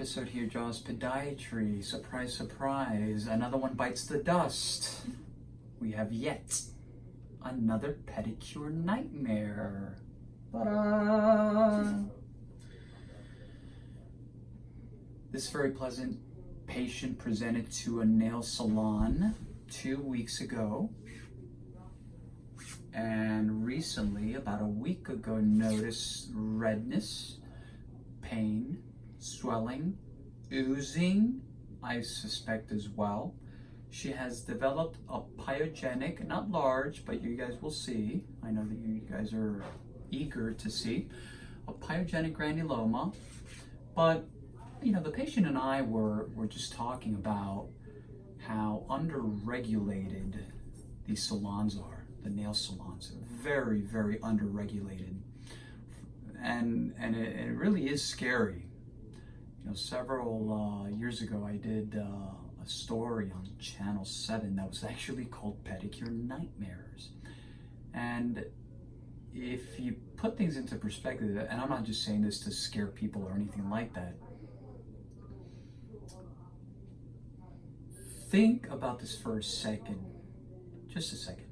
episode here, Jaws Podiatry. Surprise, surprise. Another one bites the dust. We have yet another pedicure nightmare. Ta-da! This very pleasant patient presented to a nail salon 2 weeks ago. And recently, about a week ago, noticed redness, pain, swelling, oozing, I suspect as well. She has developed a pyogenic, not large, but you guys will see. I know that you guys are eager to see a pyogenic granuloma. But, you know, the patient and I were just talking about how underregulated these salons are. The nail salons are very, very underregulated. And it really is scary. You know, several years ago, I did a story on Channel 7 that was actually called Pedicure Nightmares. And if you put things into perspective, and I'm not just saying this to scare people or anything like that, think about this for a second, just a second.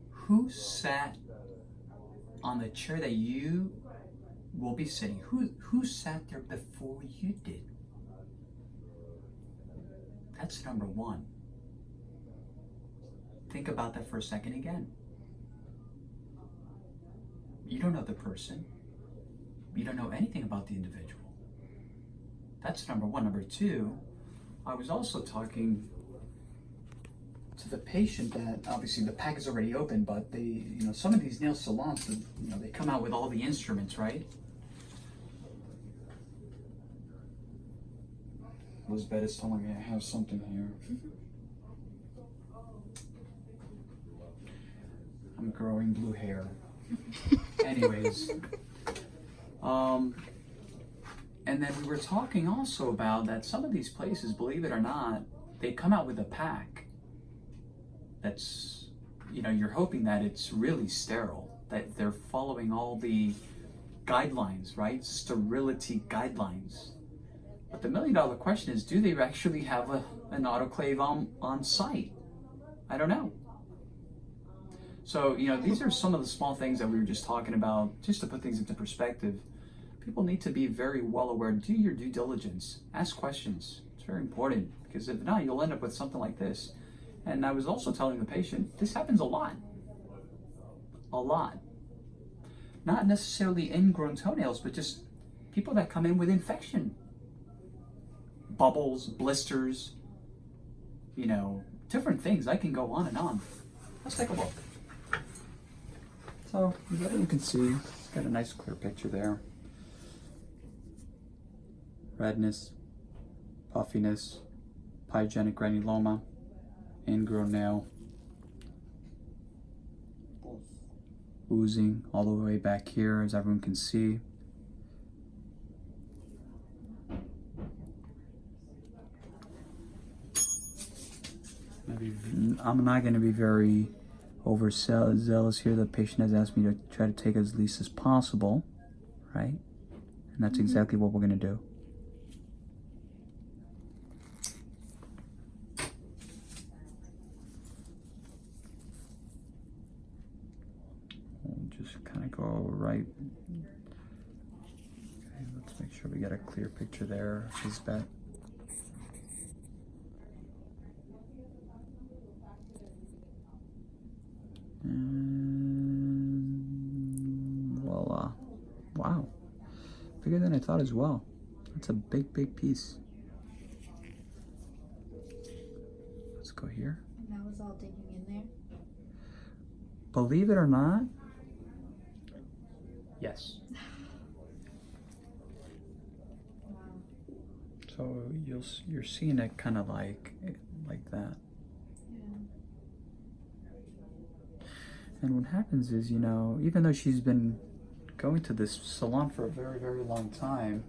Who sat on the chair that you will be sitting? Who sat there before you did? That's number one. Think about that for a second again. You don't know the person. You don't know anything about the individual. That's number one. Number two, I was also talking to the patient that obviously the pack is already open, but they, you know, some of these nail salons, you know, they come out with all the instruments, right? Elizabeth is telling me I have something here. I'm growing blue hair. Anyways, and then we were talking also about that some of these places, believe it or not, they come out with a pack that's, you know, you're hoping that it's really sterile, that they're following all the guidelines, right? Sterility guidelines. But the $1 million question is, do they actually have an autoclave on site? I don't know. So, you know, these are some of the small things that we were just talking about, just to put things into perspective. People need to be very well aware. Do your due diligence. Ask questions. It's very important, because if not, you'll end up with something like this. And I was also telling the patient, this happens a lot. A lot. Not necessarily ingrown toenails, but just people that come in with infection. Bubbles, blisters, you know, different things. I can go on and on. Let's take a look. So, as you can see, it's got a nice clear picture there. Redness, puffiness, pyogenic granuloma, ingrown nail, oozing all the way back here, as everyone can see. I'm not going to be very overzealous here. The patient has asked me to try to take as least as possible, right? And that's exactly what we're going to do. We'll just kind of go right. Okay, let's make sure we get a clear picture there. His bet. And voila. Wow. Bigger than I thought as well. That's a big, big piece. Let's go here. And that was all digging in there? Believe it or not, yes. Wow. So you're seeing it kind of like that. And what happens is, you know, even though she's been going to this salon for a very, very long time,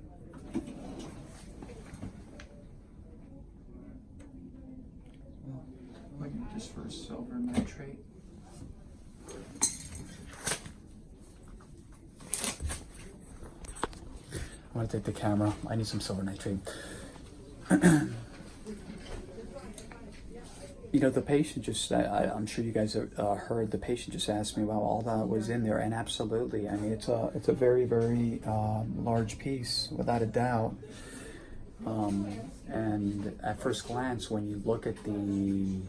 looking just for a silver nitrate. want to take the camera. I need some silver nitrate. You know, the patient just, I'm sure you guys have heard, the patient just asked me about all that was in there, and absolutely. I mean, it's a very, very large piece, without a doubt. And at first glance, when you look at the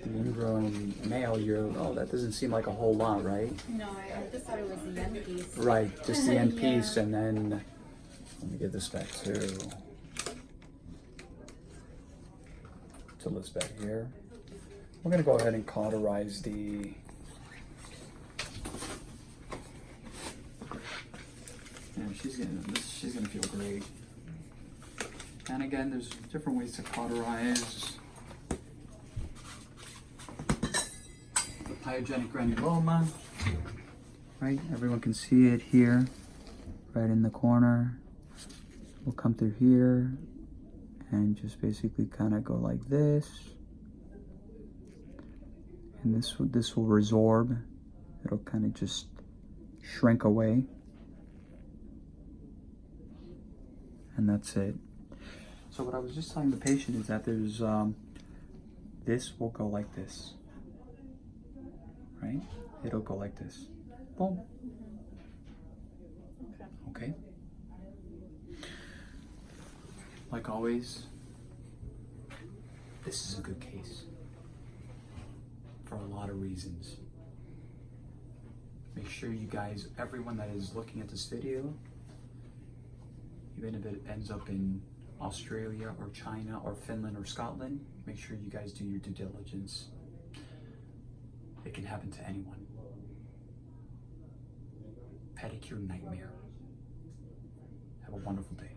ingrown male, oh, that doesn't seem like a whole lot, right? No, I just thought it was the end piece. Right, just the end Yeah. piece, and then, let me get this back to this back here. We're gonna go ahead and cauterize the, and she's gonna feel great. And again, there's different ways to cauterize the pyogenic granuloma. Right, everyone can see it here, right in the corner. We'll come through here and just basically kind of go like this. And this will resorb. It'll kind of just shrink away. And that's it. So what I was just telling the patient is that there's, this will go like this, right? It'll go like this. Boom. Okay. Like always, this is a good case for a lot of reasons. Make sure you guys, everyone that is looking at this video, even if it ends up in Australia or China or Finland or Scotland, make sure you guys do your due diligence. It can happen to anyone. Pedicure nightmare. Have a wonderful day.